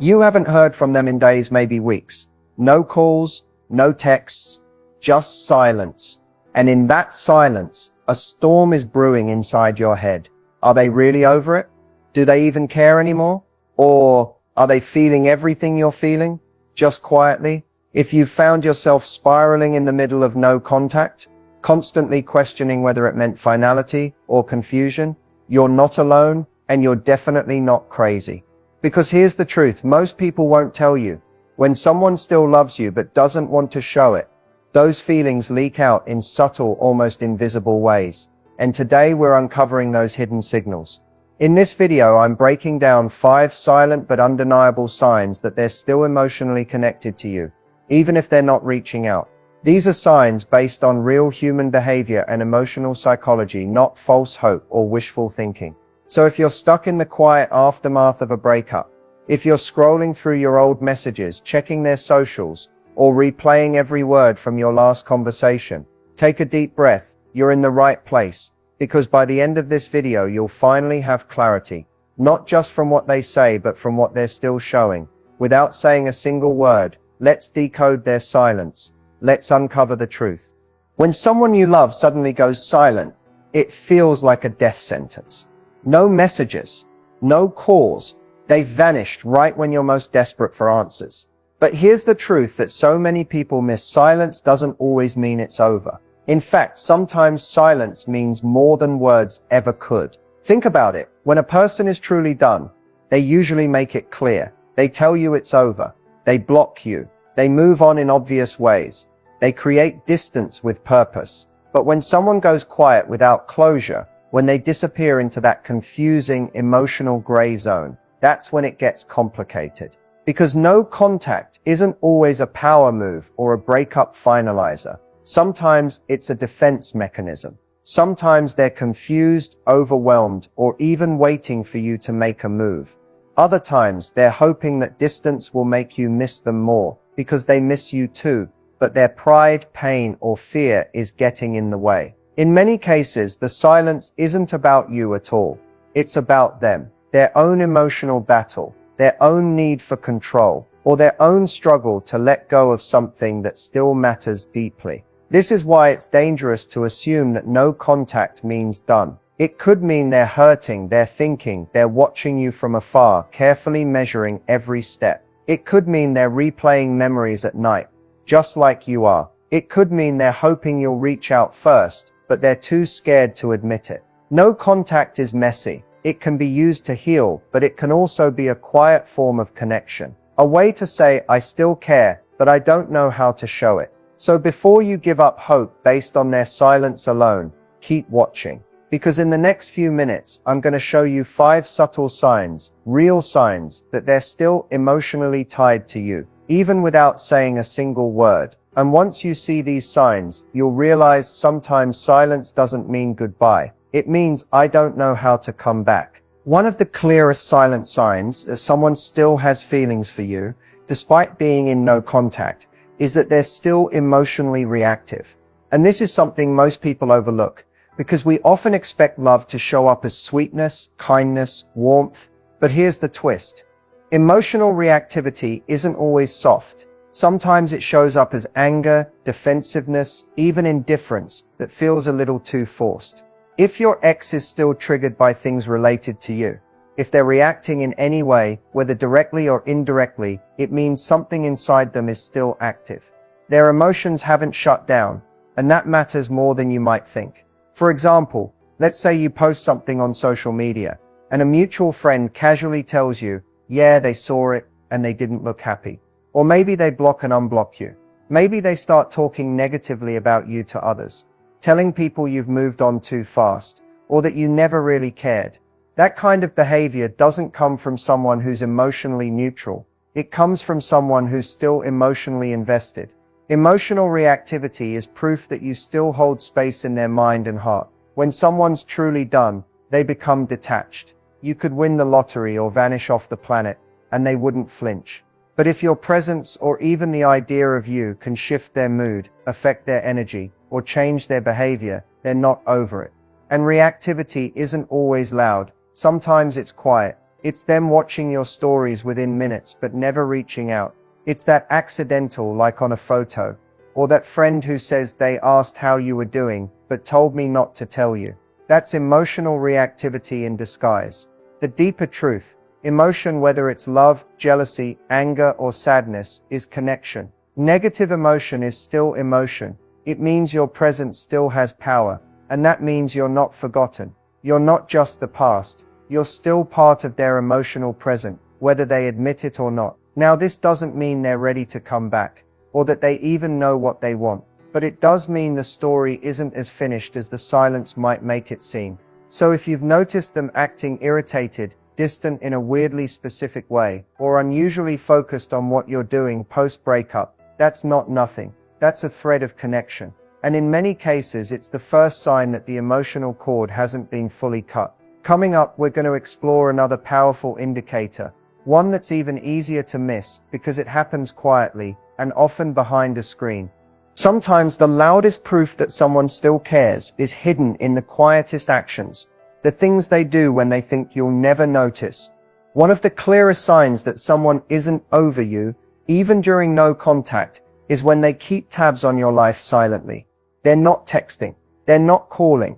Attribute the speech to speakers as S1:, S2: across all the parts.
S1: You haven't heard from them in days, maybe weeks. No calls, no texts, just silence. And in that silence, a storm is brewing inside your head. Are they really over it? Do they even care anymore? Or are they feeling everything you're feeling, just quietly? If you've found yourself spiraling in the middle of no contact, constantly questioning whether it meant finality or confusion, you're not alone, and you're definitely not crazy. Because here's the truth, most people won't tell you. When someone still loves you but doesn't want to show it, those feelings leak out in subtle, almost invisible ways. And today we're uncovering those hidden signals. In this video, I'm breaking down 5 silent but undeniable signs that they're still emotionally connected to you, even if they're not reaching out. These are signs based on real human behavior and emotional psychology, not false hope or wishful thinking. So if you're stuck in the quiet aftermath of a breakup, if you're scrolling through your old messages, checking their socials, or replaying every word from your last conversation, take a deep breath. You're in the right place, because by the end of this video, you'll finally have clarity, not just from what they say, but from what they're still showing. Without saying a single word, let's decode their silence. Let's uncover the truth. When someone you love suddenly goes silent, it feels like a death sentence. No messages, no calls. They've vanished right when you're most desperate for answers. But here's the truth that so many people miss. Silence doesn't always mean it's over. In fact, sometimes silence means more than words ever could. Think about it. When a person is truly done, they usually make it clear. They tell you it's over. They block you. They move on in obvious ways. They create distance with purpose. But when someone goes quiet without closure, when they disappear into that confusing, emotional gray zone, that's when it gets complicated. Because no contact isn't always a power move or a breakup finalizer. Sometimes it's a defense mechanism. Sometimes they're confused, overwhelmed, or even waiting for you to make a move. Other times they're hoping that distance will make you miss them more, because they miss you too, but their pride, pain, or fear is getting in the way. In many cases, the silence isn't about you at all. It's about them, their own emotional battle, their own need for control, or their own struggle to let go of something that still matters deeply. This is why it's dangerous to assume that no contact means done. It could mean they're hurting, they're thinking, they're watching you from afar, carefully measuring every step. It could mean they're replaying memories at night, just like you are. It could mean they're hoping you'll reach out first, but they're too scared to admit it. No contact is messy. It can be used to heal, but it can also be a quiet form of connection. A way to say, I still care, but I don't know how to show it. So before you give up hope based on their silence alone, keep watching. Because in the next few minutes, I'm going to show you 5 subtle signs, real signs, that they're still emotionally tied to you, even without saying a single word. And once you see these signs, you'll realize sometimes silence doesn't mean goodbye. It means I don't know how to come back. One of the clearest silent signs that someone still has feelings for you, despite being in no contact, is that they're still emotionally reactive. And this is something most people overlook, because we often expect love to show up as sweetness, kindness, warmth. But here's the twist. Emotional reactivity isn't always soft. Sometimes it shows up as anger, defensiveness, even indifference that feels a little too forced. If your ex is still triggered by things related to you, if they're reacting in any way, whether directly or indirectly, it means something inside them is still active. Their emotions haven't shut down, and that matters more than you might think. For example, let's say you post something on social media, and a mutual friend casually tells you, yeah, they saw it, and they didn't look happy. Or maybe they block and unblock you. Maybe they start talking negatively about you to others, telling people you've moved on too fast, or that you never really cared. That kind of behavior doesn't come from someone who's emotionally neutral. It comes from someone who's still emotionally invested. Emotional reactivity is proof that you still hold space in their mind and heart. When someone's truly done, they become detached. You could win the lottery or vanish off the planet, and they wouldn't flinch. But if your presence or even the idea of you can shift their mood, affect their energy, or change their behavior, they're not over it. And reactivity isn't always loud. Sometimes it's quiet. It's them watching your stories within minutes but never reaching out. It's that accidental like on a photo, or that friend who says they asked how you were doing but told me not to tell you. That's emotional reactivity in disguise. The deeper truth, emotion, whether it's love, jealousy, anger, or sadness, is connection. Negative emotion is still emotion. It means your present still has power, and that means you're not forgotten. You're not just the past. You're still part of their emotional present, whether they admit it or not. Now, this doesn't mean they're ready to come back, or that they even know what they want, but it does mean the story isn't as finished as the silence might make it seem. So if you've noticed them acting irritated, distant in a weirdly specific way, or unusually focused on what you're doing post-breakup, that's not nothing. That's a thread of connection. And in many cases, it's the first sign that the emotional cord hasn't been fully cut. Coming up, we're going to explore another powerful indicator, one that's even easier to miss because it happens quietly and often behind a screen. Sometimes the loudest proof that someone still cares is hidden in the quietest actions, the things they do when they think you'll never notice. One of the clearest signs that someone isn't over you, even during no contact, is when they keep tabs on your life silently. They're not texting, they're not calling,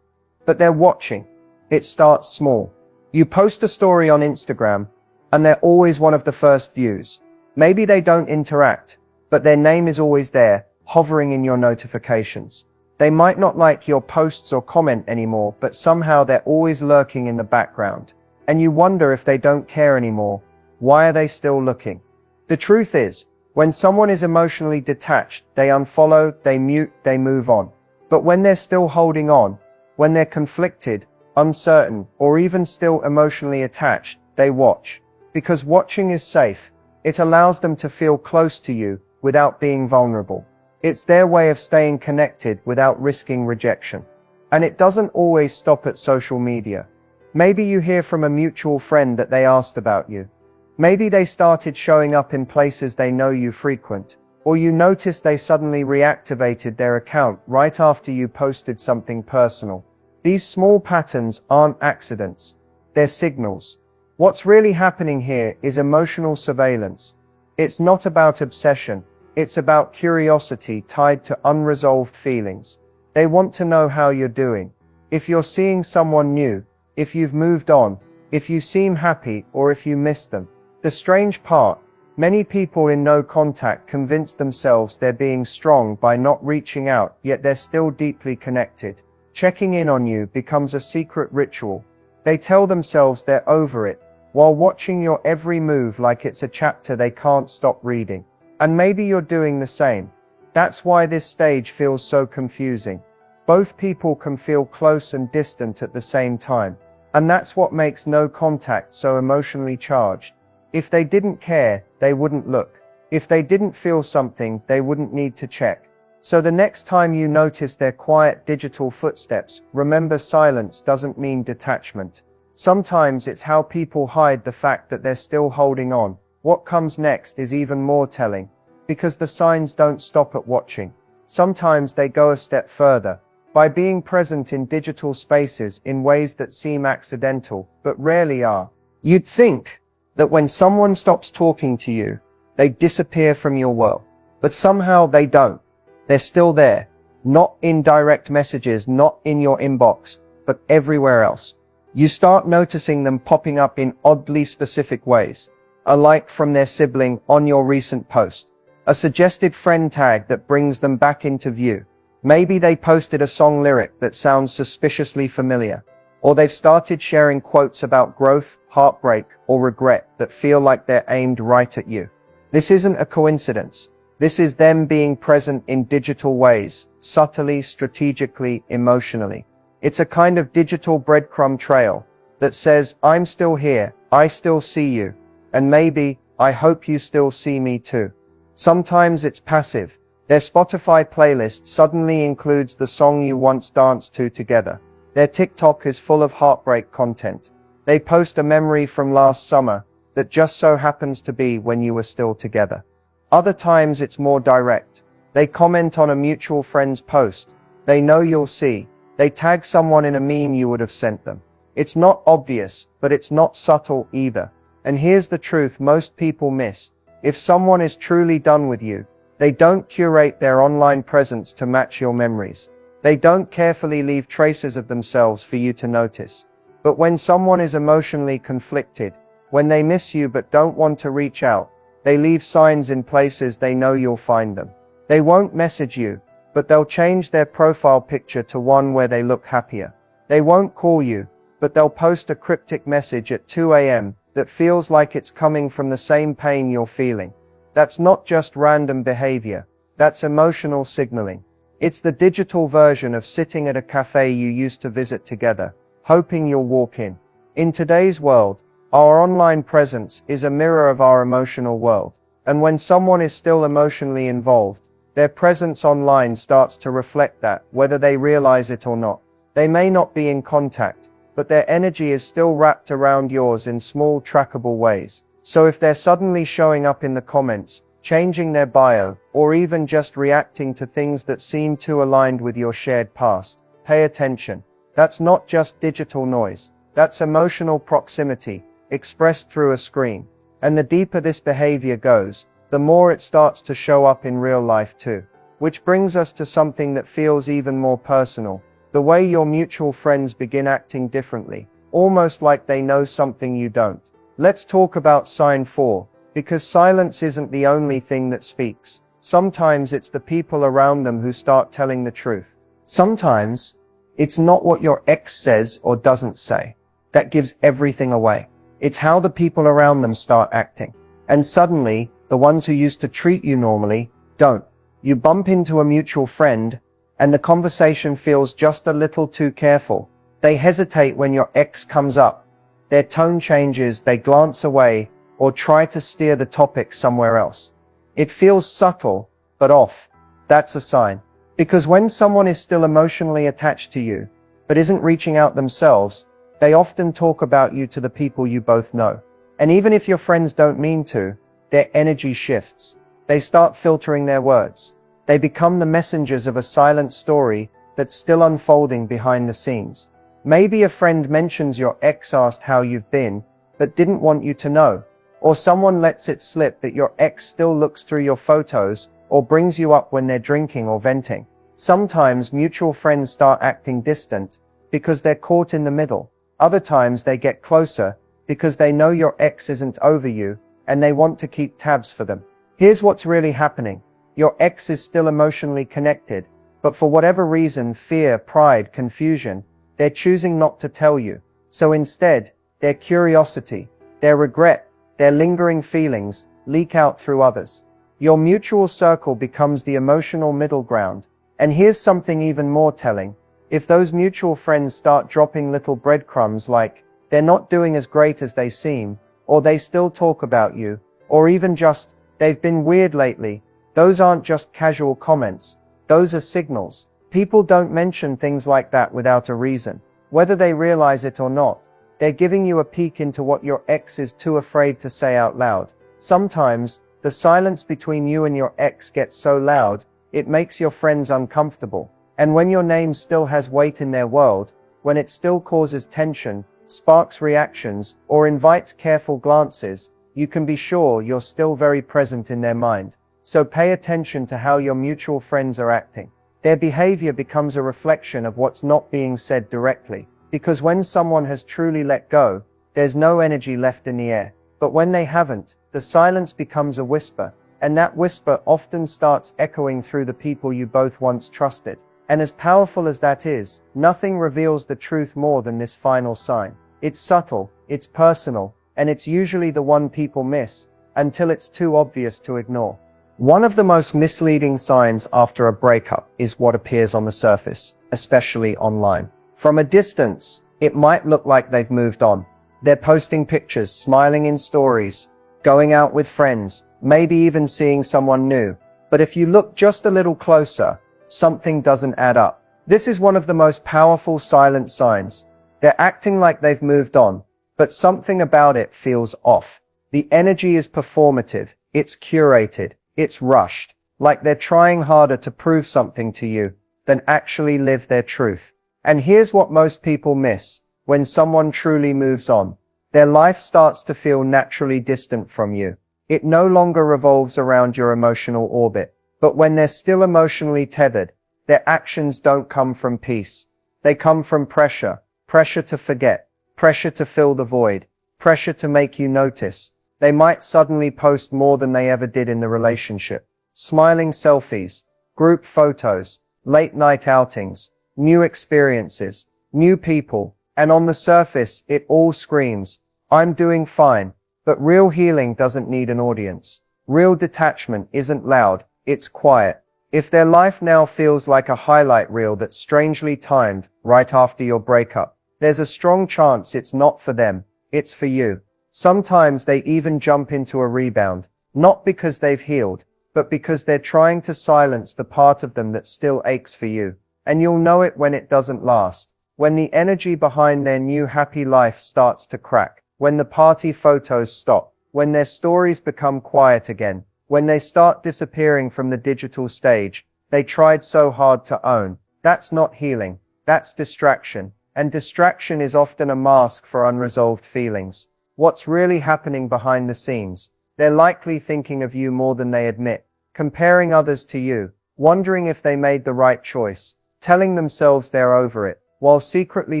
S1: but they're watching. It starts small. You post a story on Instagram, and they're always one of the first views. Maybe they don't interact, but their name is always there, hovering in your notifications. They might not like your posts or comment anymore, but somehow they're always lurking in the background. And you wonder if they don't care anymore. Why are they still looking? The truth is, when someone is emotionally detached, they unfollow, they mute, they move on. But when they're still holding on, when they're conflicted, uncertain, or even still emotionally attached, they watch. Because watching is safe. It allows them to feel close to you without being vulnerable. It's their way of staying connected without risking rejection. And it doesn't always stop at social media. Maybe you hear from a mutual friend that they asked about you. Maybe they started showing up in places they know you frequent, or you notice they suddenly reactivated their account right after you posted something personal. These small patterns aren't accidents. They're signals. What's really happening here is emotional surveillance. It's not about obsession. It's about curiosity tied to unresolved feelings. They want to know how you're doing. If you're seeing someone new, if you've moved on, if you seem happy, or if you miss them. The strange part, many people in no contact convince themselves they're being strong by not reaching out, yet they're still deeply connected. Checking in on you becomes a secret ritual. They tell themselves they're over it, while watching your every move like it's a chapter they can't stop reading. And maybe you're doing the same. That's why this stage feels so confusing. Both people can feel close and distant at the same time. And that's what makes no contact so emotionally charged. If they didn't care, they wouldn't look. If they didn't feel something, they wouldn't need to check. So the next time you notice their quiet digital footsteps, remember silence doesn't mean detachment. Sometimes it's how people hide the fact that they're still holding on. What comes next is even more telling, because the signs don't stop at watching. Sometimes they go a step further. By being present in digital spaces in ways that seem accidental, but rarely are. You'd think that when someone stops talking to you, they disappear from your world. But somehow they don't. They're still there. Not in direct messages, not in your inbox, but everywhere else. You start noticing them popping up in oddly specific ways. A like from their sibling on your recent post. A suggested friend tag that brings them back into view. Maybe they posted a song lyric that sounds suspiciously familiar. Or they've started sharing quotes about growth, heartbreak, or regret that feel like they're aimed right at you. This isn't a coincidence. This is them being present in digital ways, subtly, strategically, emotionally. It's a kind of digital breadcrumb trail that says, I'm still here, I still see you, and maybe, I hope you still see me too. Sometimes it's passive. Their Spotify playlist suddenly includes the song you once danced to together. Their TikTok is full of heartbreak content. They post a memory from last summer that just so happens to be when you were still together. Other times it's more direct. They comment on a mutual friend's post. They know you'll see. They tag someone in a meme you would have sent them. It's not obvious, but it's not subtle either. And here's the truth most people miss. If someone is truly done with you, they don't curate their online presence to match your memories. They don't carefully leave traces of themselves for you to notice. But when someone is emotionally conflicted, when they miss you but don't want to reach out, they leave signs in places they know you'll find them. They won't message you, but they'll change their profile picture to one where they look happier. They won't call you, but they'll post a cryptic message at 2 a.m. that feels like it's coming from the same pain you're feeling. That's not just random behavior. That's emotional signaling. It's the digital version of sitting at a cafe you used to visit together, hoping you'll walk in. In today's world, our online presence is a mirror of our emotional world. And when someone is still emotionally involved, their presence online starts to reflect that, whether they realize it or not. They may not be in contact, but their energy is still wrapped around yours in small, trackable ways. So if they're suddenly showing up in the comments, changing their bio, or even just reacting to things that seem too aligned with your shared past, pay attention. That's not just digital noise. That's emotional proximity, expressed through a screen. And the deeper this behavior goes, the more it starts to show up in real life too. Which brings us to something that feels even more personal. The way your mutual friends begin acting differently, almost like they know something you don't. Let's talk about sign 4, because silence isn't the only thing that speaks. Sometimes it's the people around them who start telling the truth. Sometimes it's not what your ex says or doesn't say that gives everything away. It's how the people around them start acting. And suddenly, the ones who used to treat you normally don't. You bump into a mutual friend, and the conversation feels just a little too careful. They hesitate when your ex comes up. Their tone changes, they glance away, or try to steer the topic somewhere else. It feels subtle, but off. That's a sign. Because when someone is still emotionally attached to you, but isn't reaching out themselves, they often talk about you to the people you both know. And even if your friends don't mean to, their energy shifts. They start filtering their words. They become the messengers of a silent story that's still unfolding behind the scenes. Maybe a friend mentions your ex asked how you've been, but didn't want you to know. Or someone lets it slip that your ex still looks through your photos, or brings you up when they're drinking or venting. Sometimes mutual friends start acting distant, because they're caught in the middle. Other times they get closer, because they know your ex isn't over you, and they want to keep tabs for them. Here's what's really happening. Your ex is still emotionally connected, but for whatever reason, fear, pride, confusion, they're choosing not to tell you. So instead, their curiosity, their regret, their lingering feelings leak out through others. Your mutual circle becomes the emotional middle ground. And here's something even more telling. If those mutual friends start dropping little breadcrumbs like, they're not doing as great as they seem, or they still talk about you, or even just, they've been weird lately, those aren't just casual comments. Those are signals. People don't mention things like that without a reason. Whether they realize it or not, they're giving you a peek into what your ex is too afraid to say out loud. Sometimes, the silence between you and your ex gets so loud, it makes your friends uncomfortable. And when your name still has weight in their world, when it still causes tension, sparks reactions, or invites careful glances, you can be sure you're still very present in their mind. So pay attention to how your mutual friends are acting. Their behavior becomes a reflection of what's not being said directly. Because when someone has truly let go, there's no energy left in the air. But when they haven't, the silence becomes a whisper. And that whisper often starts echoing through the people you both once trusted. And as powerful as that is, nothing reveals the truth more than this final sign. It's subtle, it's personal, and it's usually the one people miss, until it's too obvious to ignore. One of the most misleading signs after a breakup is what appears on the surface, especially online. From a distance, it might look like they've moved on. They're posting pictures, smiling in stories, going out with friends, maybe even seeing someone new. But if you look just a little closer, something doesn't add up. This is one of the most powerful silent signs. They're acting like they've moved on, but something about it feels off. The energy is performative, it's curated, it's rushed, like they're trying harder to prove something to you than actually live their truth. And here's what most people miss. when someone truly moves on, their life starts to feel naturally distant from you. It no longer revolves around your emotional orbit. But when they're still emotionally tethered, their actions don't come from peace. They come from pressure. Pressure to forget. Pressure to fill the void. Pressure to make you notice. They might suddenly post more than they ever did in the relationship. Smiling selfies, group photos, late night outings, new experiences, new people. And on the surface, it all screams, "I'm doing fine." But real healing doesn't need an audience. Real detachment isn't loud, it's quiet. If their life now feels like a highlight reel that's strangely timed right after your breakup, there's a strong chance it's not for them, it's for you. Sometimes they even jump into a rebound, not because they've healed, but because they're trying to silence the part of them that still aches for you. And you'll know it when it doesn't last, when the energy behind their new happy life starts to crack, when the party photos stop, when their stories become quiet again, when they start disappearing from the digital stage they tried so hard to own. That's not healing, that's distraction. And distraction is often a mask for unresolved feelings. What's really happening behind the scenes? They're likely thinking of you more than they admit, comparing others to you, wondering if they made the right choice, telling themselves they're over it, while secretly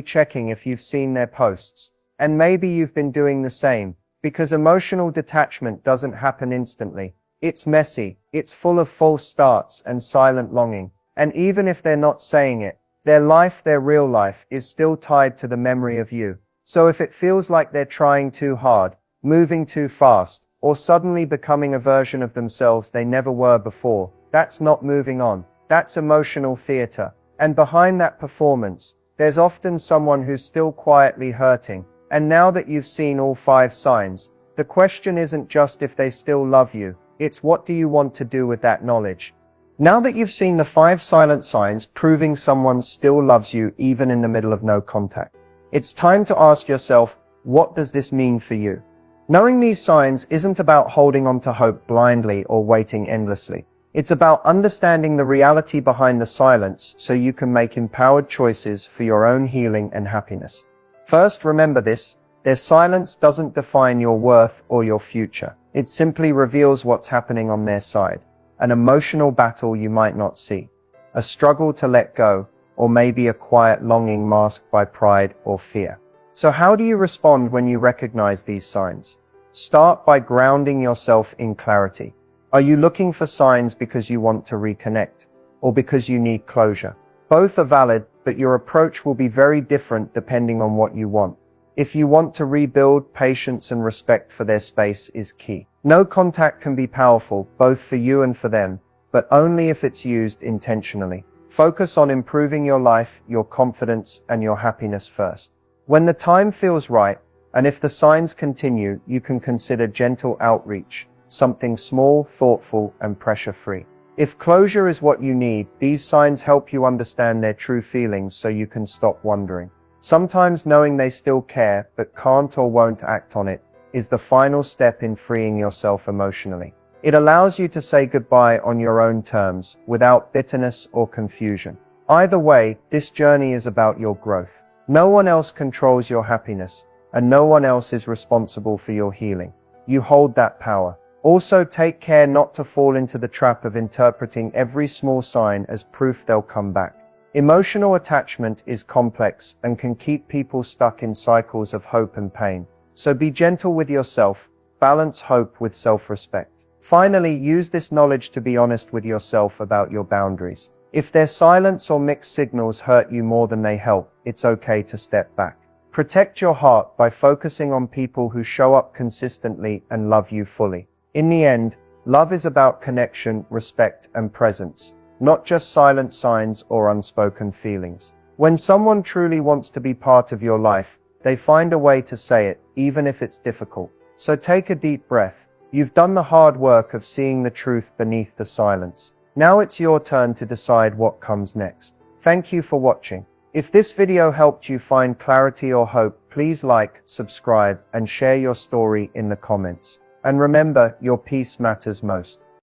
S1: checking if you've seen their posts. And maybe you've been doing the same, because emotional detachment doesn't happen instantly. It's messy, it's full of false starts and silent longing. And even if they're not saying it, their life, their real life, is still tied to the memory of you. So if it feels like they're trying too hard, moving too fast, or suddenly becoming a version of themselves they never were before, that's not moving on. That's emotional theater. And behind that performance, there's often someone who's still quietly hurting. And now that you've seen all 5 signs, the question isn't just if they still love you, it's what do you want to do with that knowledge? Now that you've seen the 5 silent signs proving someone still loves you even in the middle of no contact, it's time to ask yourself, what does this mean for you? Knowing these signs isn't about holding on to hope blindly or waiting endlessly. It's about understanding the reality behind the silence so you can make empowered choices for your own healing and happiness. First, remember this, their silence doesn't define your worth or your future. It simply reveals what's happening on their side. An emotional battle you might not see. A struggle to let go, or maybe a quiet longing masked by pride or fear. So how do you respond when you recognize these signs? Start by grounding yourself in clarity. Are you looking for signs because you want to reconnect, or because you need closure? Both are valid, but your approach will be very different depending on what you want. If you want to rebuild, patience and respect for their space is key. No contact can be powerful, both for you and for them, but only if it's used intentionally. Focus on improving your life, your confidence, and your happiness first. When the time feels right, and if the signs continue, you can consider gentle outreach, something small, thoughtful, and pressure-free. If closure is what you need, these signs help you understand their true feelings so you can stop wondering. Sometimes knowing they still care, but can't or won't act on it, is the final step in freeing yourself emotionally. It allows you to say goodbye on your own terms, without bitterness or confusion. Either way, this journey is about your growth. No one else controls your happiness, and no one else is responsible for your healing. You hold that power. Also, take care not to fall into the trap of interpreting every small sign as proof they'll come back. Emotional attachment is complex and can keep people stuck in cycles of hope and pain. So be gentle with yourself, balance hope with self-respect. Finally, use this knowledge to be honest with yourself about your boundaries. If their silence or mixed signals hurt you more than they help, it's okay to step back. Protect your heart by focusing on people who show up consistently and love you fully. In the end, love is about connection, respect, and presence, not just silent signs or unspoken feelings. When someone truly wants to be part of your life, they find a way to say it, even if it's difficult. So take a deep breath. You've done the hard work of seeing the truth beneath the silence. Now it's your turn to decide what comes next. Thank you for watching. If this video helped you find clarity or hope, please like, subscribe, and share your story in the comments. And remember, your peace matters most.